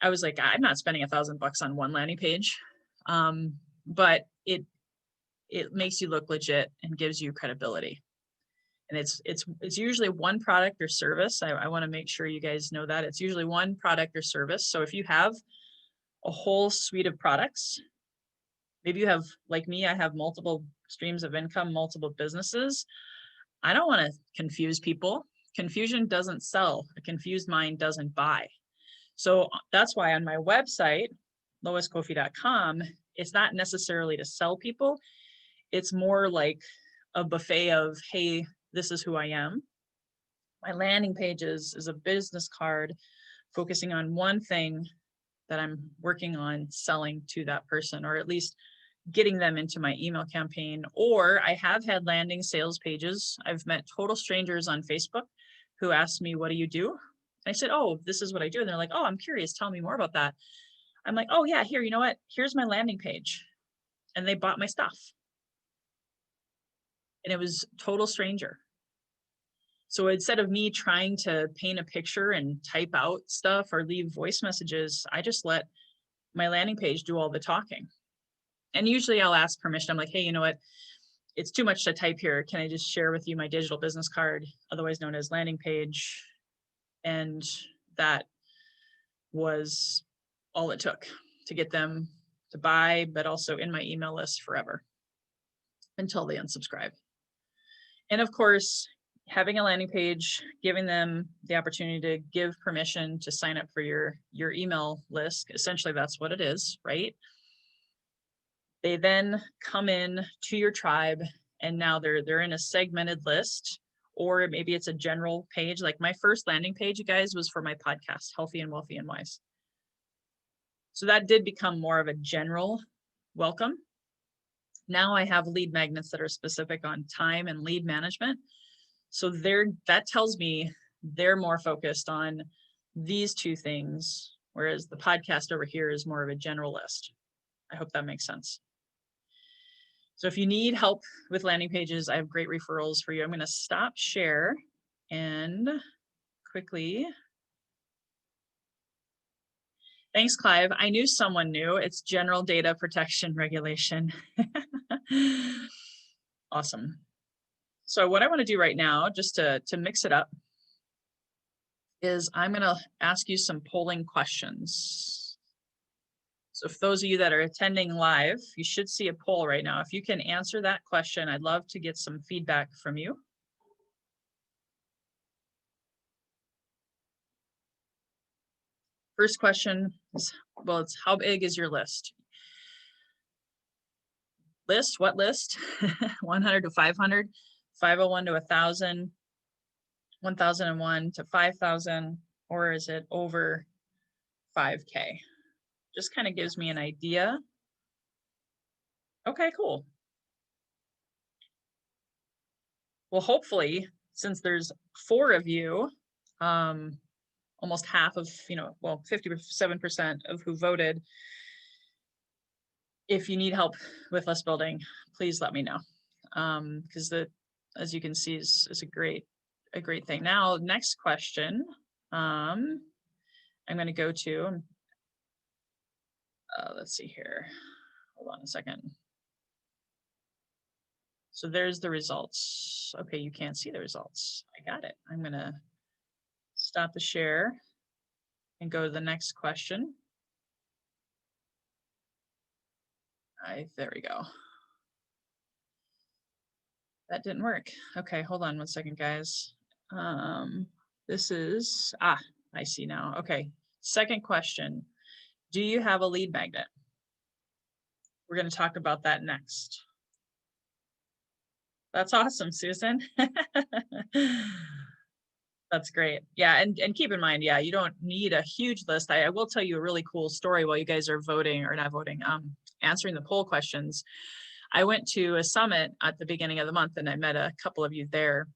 I was like, I'm not spending $1,000 on one landing page. But it makes you look legit and gives you credibility. And it's usually one product or service. I want to make sure you guys know that it's usually one product or service. So if you have a whole suite of products, maybe you have, like me, I have multiple streams of income, multiple businesses. I don't want to confuse people. Confusion doesn't sell. A confused mind doesn't buy. So that's why on my website, loiscoffey.com, it's not necessarily to sell people. It's more like a buffet of, hey, this is who I am. My landing pages is a business card focusing on one thing that I'm working on selling to that person, or at least getting them into my email campaign. Or I have had landing sales pages. I've met total strangers on Facebook who asked me, what do you do? And I said, oh, this is what I do. And they're like, oh, I'm curious. Tell me more about that. I'm like, oh yeah, here, you know what? Here's my landing page. And they bought my stuff. And it was total stranger. So instead of me trying to paint a picture and type out stuff or leave voice messages, I just let my landing page do all the talking. And usually I'll ask permission. I'm like, hey, you know what? It's too much to type here. Can I just share with you my digital business card, otherwise known as landing page? And that was all it took to get them to buy, but also in my email list forever until they unsubscribe. And of course, having a landing page, giving them the opportunity to give permission to sign up for your email list. Essentially, that's what it is, right? They then come in to your tribe, and now they're in a segmented list, or maybe it's a general page. Like my first landing page, you guys, was for my podcast, Healthy and Wealthy and Wise. So that did become more of a general welcome. Now I have lead magnets that are specific on time and lead management. So that tells me they're more focused on these two things, whereas the podcast over here is more of a general list. I hope that makes sense. So if you need help with landing pages, I have great referrals for you. I'm going to stop share and quickly. Thanks, Clive. I knew someone knew. It's General Data Protection Regulation. Awesome. So what I want to do right now, just to mix it up, is I'm going to ask you some polling questions. So for those of you that are attending live, you should see a poll right now. If you can answer that question, I'd love to get some feedback from you. First question, Well, it's how big is your list? List, what list? 100 to 500, 501 to 1,000, 1,001 to 5,000, or is it over 5K? Just kind of gives me an idea. Okay, cool. Well, hopefully, since there's 4 of you, almost half of, well, 57% of who voted, if you need help with list building, please let me know. Because as you can see, is a great thing. Now, next question, I'm going to go to, let's see here. Hold on a second. So there's the results. Okay, you can't see the results. I got it. I'm going to stop the share and go to the next question. There we go. That didn't work. Okay, hold on one second, guys. This is, I see now. Okay, second question. Do you have a lead magnet? We're going to talk about that next. That's awesome, Susan. That's great. Yeah, and keep in mind, yeah, you don't need a huge list. I will tell you a really cool story while you guys are voting, or not voting, answering the poll questions. I went to a summit at the beginning of the month and I met a couple of you there.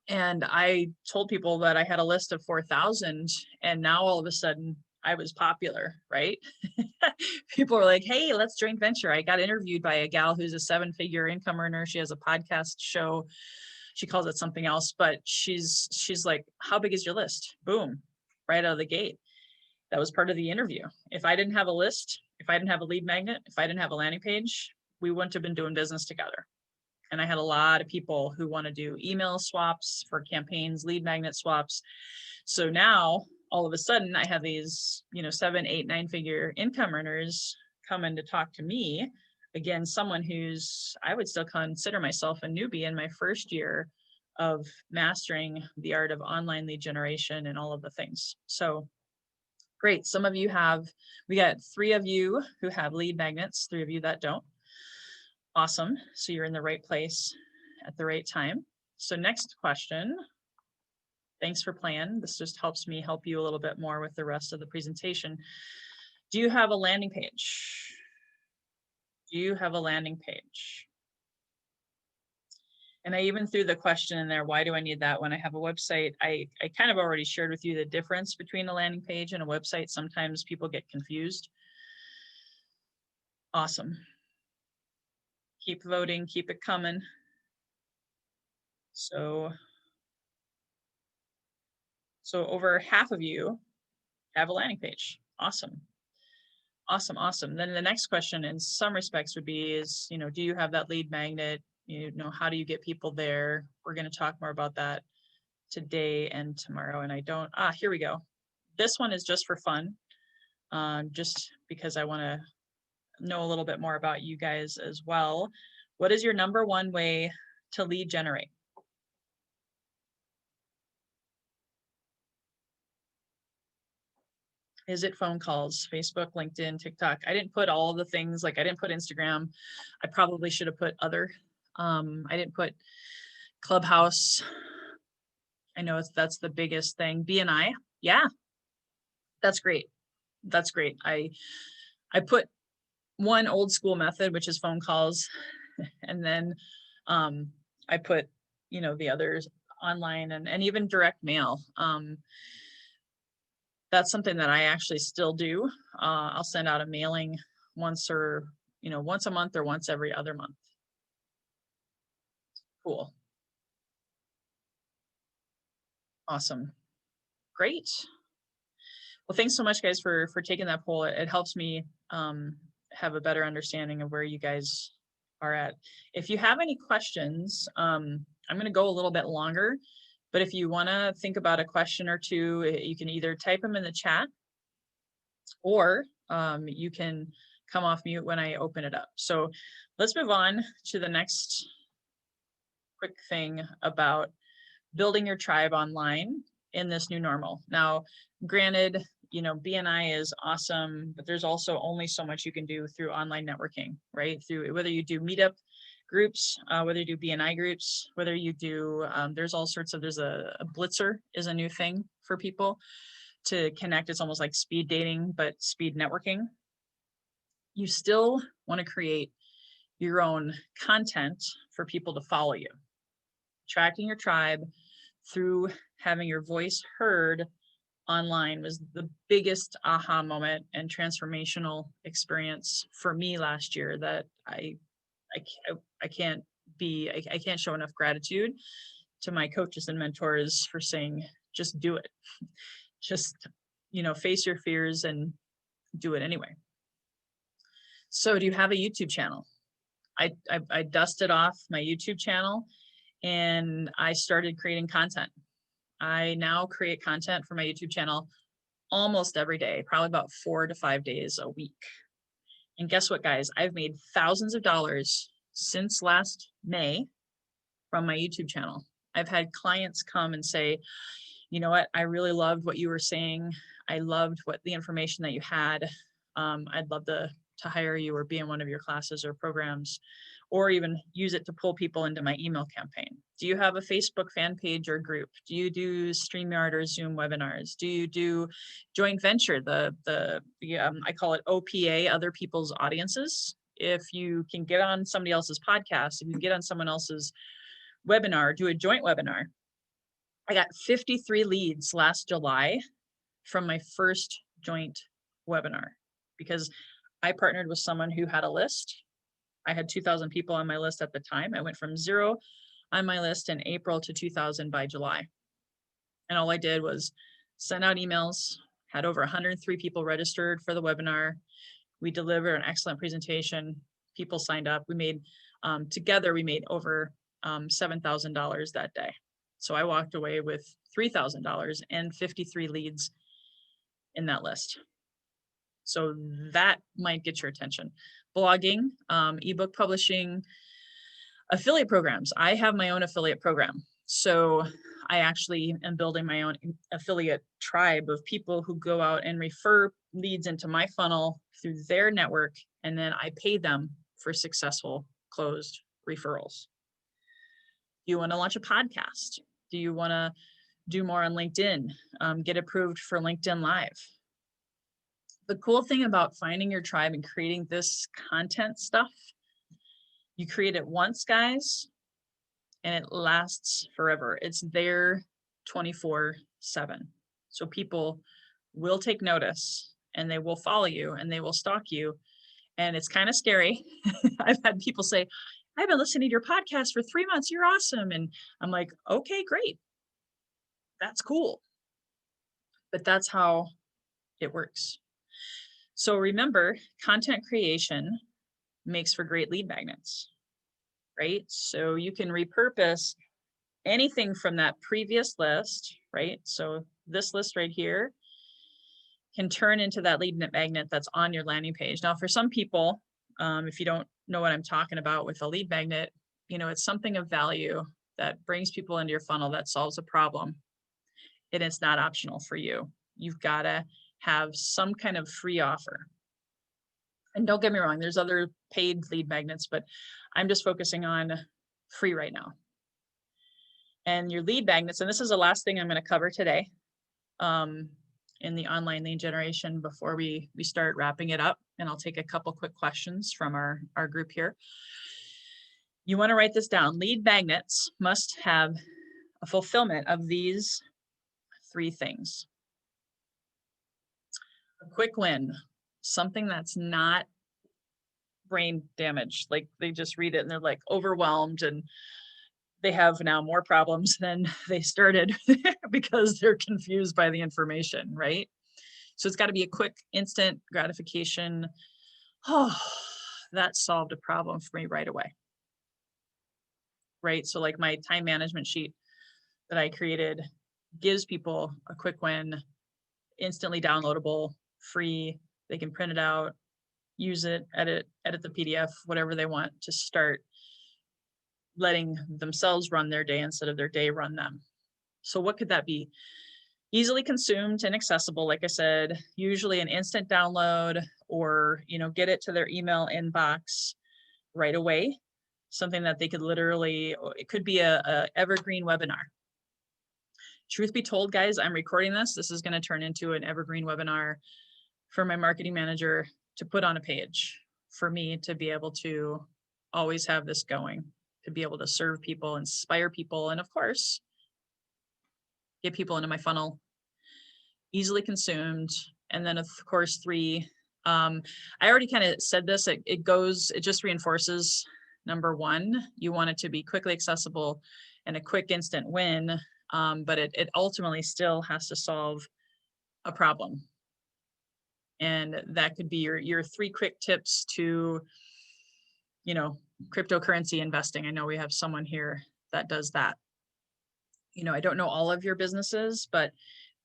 And I told people that I had a list of 4,000, and now all of a sudden I was popular, right? People were like, hey, let's joint venture. I got interviewed by a gal who's a 7-figure income earner. She has a podcast show. She calls it something else, but she's like, how big is your list? Boom, right out of the gate. That was part of the interview. If I didn't have a list, if I didn't have a lead magnet, if I didn't have a landing page, we wouldn't have been doing business together. And I had a lot of people who want to do email swaps for campaigns, lead magnet swaps. So now all of a sudden I have these, 7, 8, 9-figure income earners coming to talk to me. Again, someone who's, I would still consider myself a newbie in my first year of mastering the art of online lead generation and all of the things. So great. Some of you we got 3 of you who have lead magnets, 3 of you that don't. Awesome. So you're in the right place at the right time. So next question. Thanks for playing. This just helps me help you a little bit more with the rest of the presentation. Do you have a landing page? Do you have a landing page? And I even threw the question in there, why do I need that when I have a website? I kind of already shared with you the difference between a landing page and a website. Sometimes people get confused. Awesome. Keep voting, keep it coming. So over half of you have a landing page. Awesome. Awesome, awesome. Then the next question in some respects would be do you have that lead magnet? How do you get people there? We're going to talk more about that today and tomorrow. And here we go. This one is just for fun, just because I want to know a little bit more about you guys as well. What is your number one way to lead generate? Is it phone calls, Facebook, LinkedIn, TikTok? I didn't put all the things, like I didn't put Instagram. I probably should have put other. I didn't put Clubhouse. I know that's the biggest thing. BNI. Yeah, that's great. That's great. I put one old school method, which is phone calls. And then I put, the others online and even direct mail. That's something that I actually still do. I'll send out a mailing once a month or once every other month. Cool. Awesome. Great. Well, thanks so much, guys, for taking that poll. It helps me have a better understanding of where you guys are at. If you have any questions, I'm going to go a little bit longer, but if you want to think about a question or two, you can either type them in the chat or you can come off mute when I open it up. So let's move on to the next quick thing about building your tribe online in this new normal. Now, granted, BNI is awesome, but there's also only so much you can do through online networking, right? Through whether you do meetup groups, whether you do BNI groups, whether you do, there's all sorts of, there's a blitzer is a new thing for people to connect. It's almost like speed dating, but speed networking. You still want to create your own content for people to follow you. Attracting your tribe through having your voice heard online was the biggest aha moment and transformational experience for me last year that I can't I can't show enough gratitude to my coaches and mentors for saying, just do it. Just, face your fears and do it anyway. So do you have a YouTube channel? I dusted off my YouTube channel and I started creating content. I now create content for my YouTube channel almost every day, probably about 4 to 5 days a week. And guess what, guys? I've made thousands of dollars since last May from my YouTube channel. I've had clients come and say, you know what, I really loved what you were saying. I loved what the information that you had. I'd love to hire you or be in one of your classes or programs, or even use it to pull people into my email campaign. Do you have a Facebook fan page or group? Do you do StreamYard or Zoom webinars? Do you do joint venture, I call it OPA, other people's audiences? If you can get on somebody else's podcast, if you can get on someone else's webinar, do a joint webinar. I got 53 leads last July from my first joint webinar because I partnered with someone who had a list. I had 2,000 people on my list at the time. I went from 0 on my list in April to 2,000 by July. And all I did was send out emails, had over 103 people registered for the webinar. We delivered an excellent presentation. People signed up. We made, together, we made over $7,000 that day. So I walked away with $3,000 and 53 leads in that list. So that might get your attention. Blogging, ebook publishing, affiliate programs. I have my own affiliate program. So I actually am building my own affiliate tribe of people who go out and refer leads into my funnel through their network, and then I pay them for successful closed referrals. Do you want to launch a podcast? Do you want to do more on LinkedIn? Get approved for LinkedIn Live? The cool thing about finding your tribe and creating this content stuff, you create it once, guys, and it lasts forever. It's there 24/7. So people will take notice and they will follow you and they will stalk you. And it's kind of scary. I've had people say, I've been listening to your podcast for 3 months. You're awesome. And I'm like, okay, great. That's cool. But that's how it works. So remember, content creation makes for great lead magnets, right? So you can repurpose anything from that previous list, right? So this list right here can turn into that lead magnet that's on your landing page. Now, for some people, if you don't know what I'm talking about with a lead magnet, it's something of value that brings people into your funnel that solves a problem. And it's not optional for you. You've got to have some kind of free offer. And don't get me wrong, there's other paid lead magnets, but I'm just focusing on free right now. And your lead magnets, and this is the last thing I'm going to cover today in the online lead generation before we start wrapping it up. And I'll take a couple quick questions from our group here. You want to write this down. Lead magnets must have a fulfillment of these 3 things. A quick win, something that's not brain damaged. Like they just read it and they're like overwhelmed and they have now more problems than they started because they're confused by the information, right? So it's got to be a quick, instant gratification. Oh, that solved a problem for me right away. Right? So like my time management sheet that I created gives people a quick win, instantly downloadable, free. They can print it out, use it, edit the PDF, whatever they want to start letting themselves run their day instead of their day run them. So what could that be? Easily consumed and accessible, like I said, usually an instant download or, get it to their email inbox right away. Something that they could literally, it could be a evergreen webinar. Truth be told, guys, I'm recording this. This is going to turn into an evergreen webinar for my marketing manager to put on a page for me to be able to always have this going, to be able to serve people, inspire people, and of course, get people into my funnel, easily consumed. And then of course, 3, I already kind of said this, it just reinforces number 1, you want it to be quickly accessible and a quick instant win. But it ultimately still has to solve a problem. And that could be your 3 quick tips to, cryptocurrency investing. I know we have someone here that does that. I don't know all of your businesses, but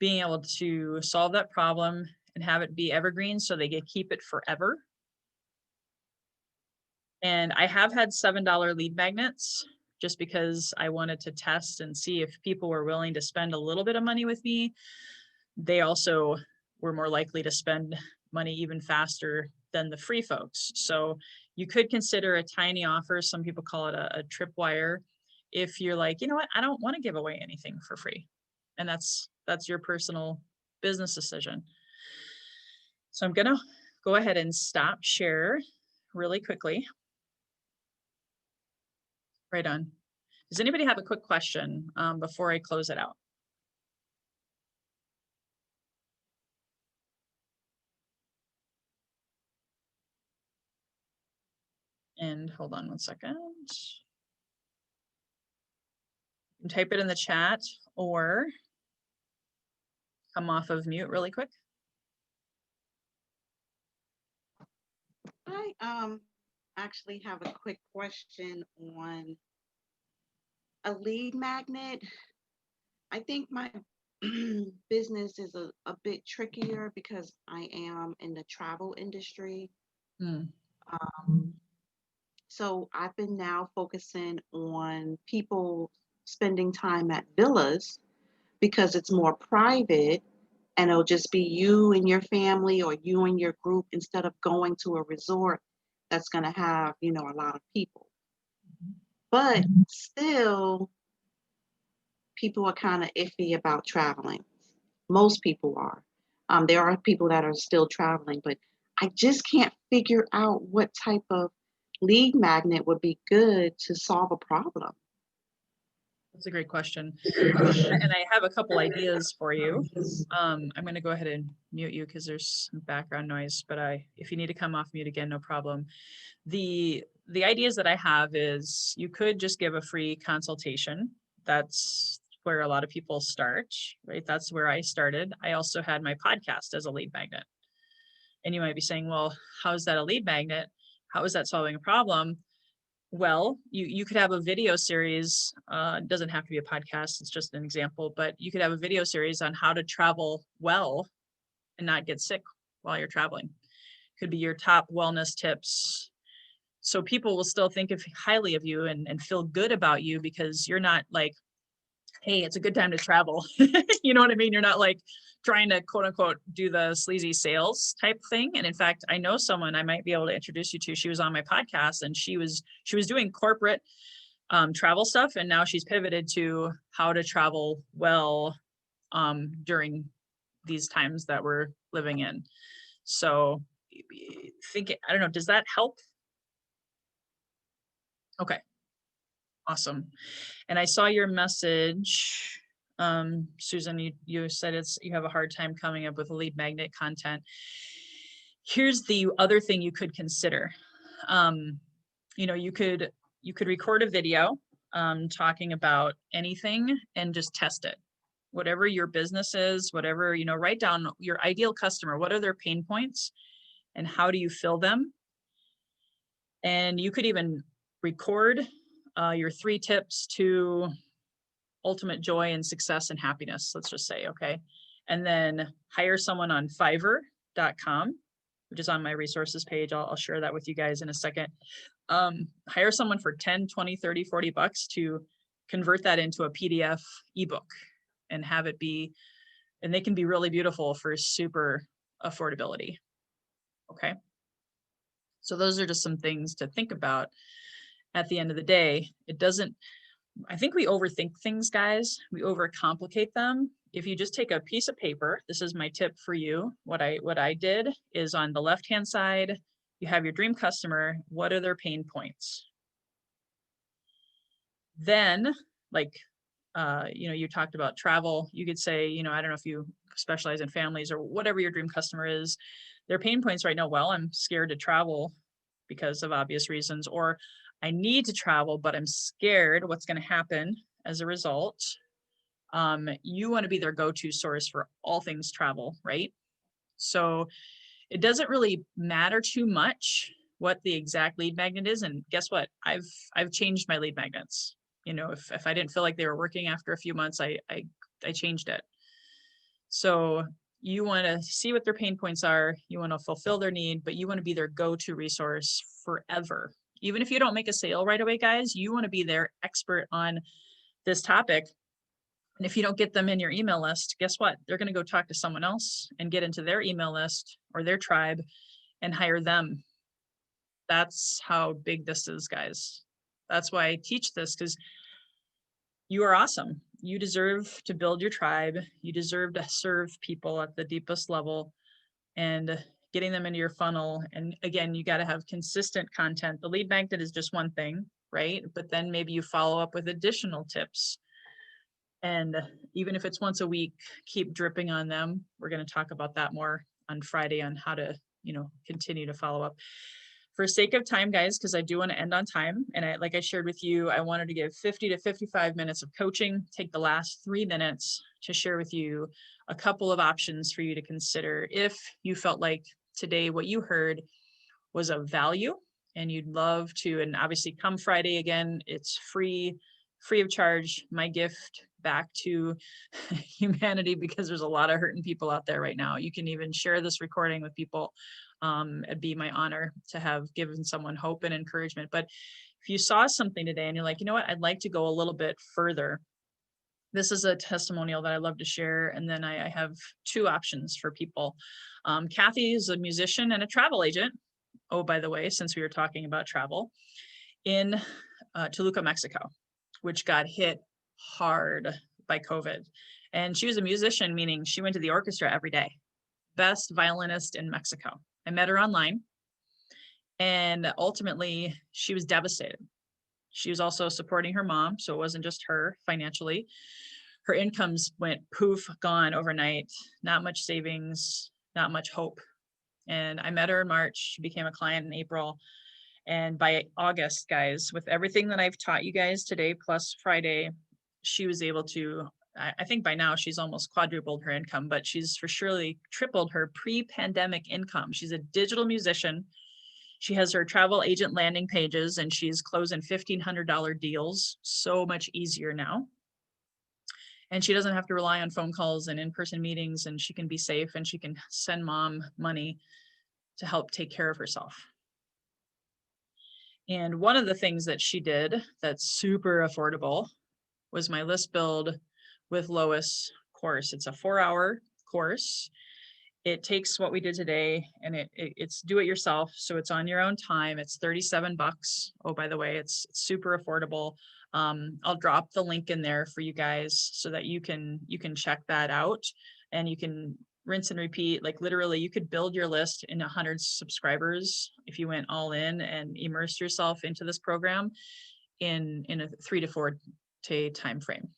being able to solve that problem and have it be evergreen so they can keep it forever. And I have had $7 lead magnets just because I wanted to test and see if people were willing to spend a little bit of money with me. They also were more likely to spend money even faster than the free folks. So you could consider a tiny offer. Some people call it a tripwire. If you're like, you know what, I don't want to give away anything for free. And that's your personal business decision. So I'm gonna go ahead and stop share really quickly. Right on. Does anybody have a quick question before I close it out? And hold on one second. You can type it in the chat or come off of mute really quick. I actually have a quick question on a lead magnet. I think my business is a bit trickier because I am in the travel industry. Hmm. So I've been now focusing on people spending time at villas because it's more private and it'll just be you and your family or you and your group instead of going to a resort that's going to have, a lot of people. But still, people are kind of iffy about traveling. Most people are. There are people that are still traveling, but I just can't figure out what type of lead magnet would be good to solve a problem. That's a great question. And I have a couple ideas for you. I'm going to go ahead and mute you because there's some background noise, but if you need to come off mute again, no problem. The ideas that I have is you could just give a free consultation. That's where a lot of people start, right? That's where I started. I also had my podcast as a lead magnet. And you might be saying, well, how is that a lead magnet? How is that solving a problem? Well, you could have a video series. It doesn't have to be a podcast. It's just an example, but you could have a video series on how to travel well and not get sick while you're traveling. Could be your top wellness tips. So people will still think highly of you and feel good about you because you're not like, hey, it's a good time to travel. You know what I mean? You're not like trying to quote unquote do the sleazy sales type thing. And in fact, I know someone I might be able to introduce you to. She was on my podcast and she was doing corporate travel stuff. And now she's pivoted to how to travel well during these times that we're living in. So I don't know, does that help? Okay, awesome. And I saw your message, Susan, you said you have a hard time coming up with lead magnet content. Here's the other thing you could consider. You could record a video talking about anything and just test it. Whatever your business is, whatever, write down your ideal customer. What are their pain points and how do you fill them? And you could even record your 3 tips to ultimate joy and success and happiness, let's just say, okay? And then hire someone on fiverr.com, which is on my resources page. I'll share that with you guys in a second. Hire someone for 10, 20, 30, 40 bucks to convert that into a PDF ebook and have it be and they can be really beautiful for super affordability. Okay. So those are just some things to think about at the end of the day. It doesn't, I think we overthink things, guys. We overcomplicate them. If you just take a piece of paper, this is my tip for you. What I did is on the left-hand side, you have your dream customer. What are their pain points? Then, like, you talked about travel. You could say, I don't know if you specialize in families or whatever your dream customer is, their pain points right now. Well, I'm scared to travel because of obvious reasons, or I need to travel, but I'm scared what's going to happen as a result. You want to be their go-to source for all things travel, right? So it doesn't really matter too much what the exact lead magnet is. And guess what? I've changed my lead magnets. If I didn't feel like they were working after a few months, I changed it. So you want to see what their pain points are. You want to fulfill their need, but you want to be their go-to resource forever. Even if you don't make a sale right away, guys, you want to be their expert on this topic. And if you don't get them in your email list, guess what? They're going to go talk to someone else and get into their email list or their tribe and hire them. That's how big this is, guys. That's why I teach this, because you are awesome. You deserve to build your tribe. You deserve to serve people at the deepest level and getting them into your funnel. And again, you got to have consistent content. The lead magnet is just one thing, right? But then maybe you follow up with additional tips. And even if it's once a week, keep dripping on them. We're going to talk about that more on Friday on how to, continue to follow up. For sake of time, guys, because I do want to end on time. And like I shared with you, I wanted to give 50 to 55 minutes of coaching, take the last 3 minutes to share with you a couple of options for you to consider if you felt like today what you heard was of value and you'd love to. And obviously come Friday again, it's free of charge, my gift back to humanity, because there's a lot of hurting people out there right now. You can even share this recording with people. It'd be my honor to have given someone hope and encouragement. But if you saw something today and you're like, you know what, I'd like to go a little bit further, this is a testimonial that I love to share. And then I have 2 options for people. Kathy is a musician and a travel agent. Oh, by the way, since we were talking about travel, in Toluca, Mexico, which got hit hard by COVID. And she was a musician, meaning she went to the orchestra every day. Best violinist in Mexico. I met her online, and ultimately she was devastated. She was also supporting her mom, so it wasn't just her financially. Her incomes went poof, gone overnight, not much savings, not much hope. And I met her in March. She became a client in April. And by August, guys, with everything that I've taught you guys today, plus Friday, she was able to, I think by now she's almost quadrupled her income, but she's for surely tripled her pre-pandemic income. She's a digital musician. She has her travel agent landing pages and she's closing $1,500 deals so much easier now. And she doesn't have to rely on phone calls and in-person meetings, and she can be safe and she can send mom money to help take care of herself. And one of the things that she did that's super affordable was my List Build with Lois course. It's a 4-hour course. It takes what we did today and it's do it yourself. So it's on your own time. It's $37. Oh, by the way, it's super affordable. I'll drop the link in there for you guys so that you can check that out and you can rinse and repeat. Like literally you could build your list in 100 subscribers if you went all in and immersed yourself into this program in a 3 to 4 day time frame.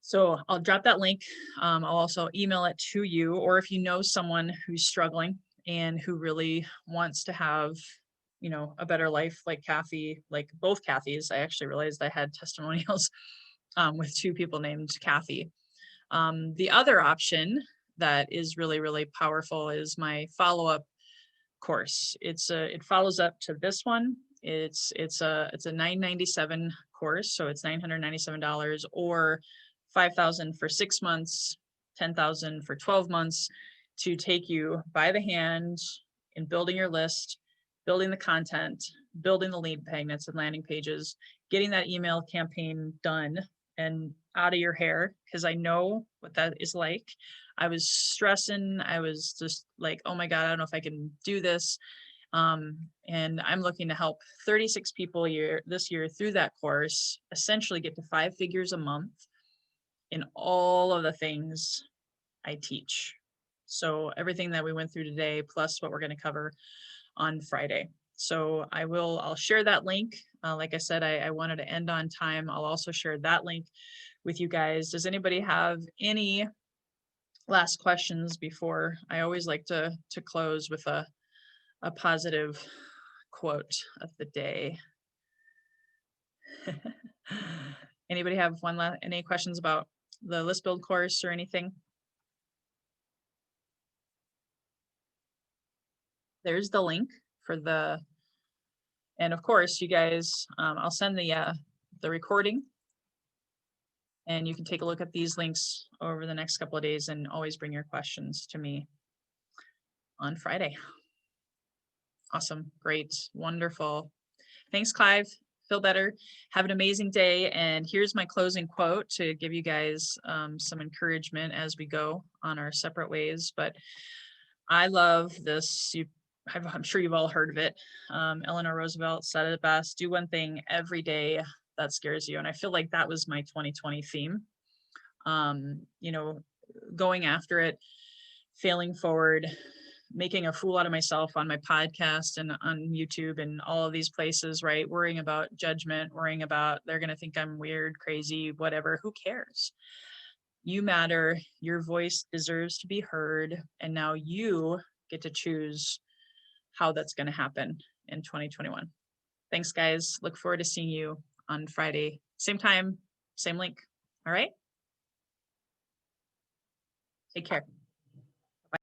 So I'll drop that link. I'll also email it to you, or if you know someone who's struggling and who really wants to have, a better life like Kathy, like both Kathys. I actually realized I had testimonials with 2 people named Kathy. The other option that is really, really powerful is my follow-up course. It follows up to this one. It's a $997 course, so it's $997, or $5,000 for 6 months, $10,000 for 12 months, to take you by the hand in building your list, building the content, building the lead magnets and landing pages, getting that email campaign done, and out of your hair, because I know what that is like. I was stressing. I was just like, oh my God, I don't know if I can do this. And I'm looking to help 36 people this year through that course, essentially get to 5 figures a month in all of the things I teach. So everything that we went through today, plus what we're going to cover on Friday. So I'll share that link. Like I said, I wanted to end on time. I'll also share that link with you guys. Does anybody have any last questions before? I always like to close with a positive quote of the day. Anybody have any questions about the list build course or anything? There's the link for and of course, you guys, I'll send the recording, and you can take a look at these links over the next couple of days, and always bring your questions to me on Friday. Awesome. Great. Wonderful. Thanks, Clive. Feel better. Have an amazing day. And here's my closing quote to give you guys some encouragement as we go on our separate ways. But I love this. I'm sure you've all heard of it. Eleanor Roosevelt said it best: do one thing every day that scares you. And I feel like that was my 2020 theme. Going after it, failing forward, making a fool out of myself on my podcast and on YouTube and all of these places, right? Worrying about judgment, worrying about they're going to think I'm weird, crazy, whatever. Who cares? You matter. Your voice deserves to be heard. And now you get to choose how that's going to happen in 2021. Thanks, guys. Look forward to seeing you on Friday. Same time, same link. All right. Take care.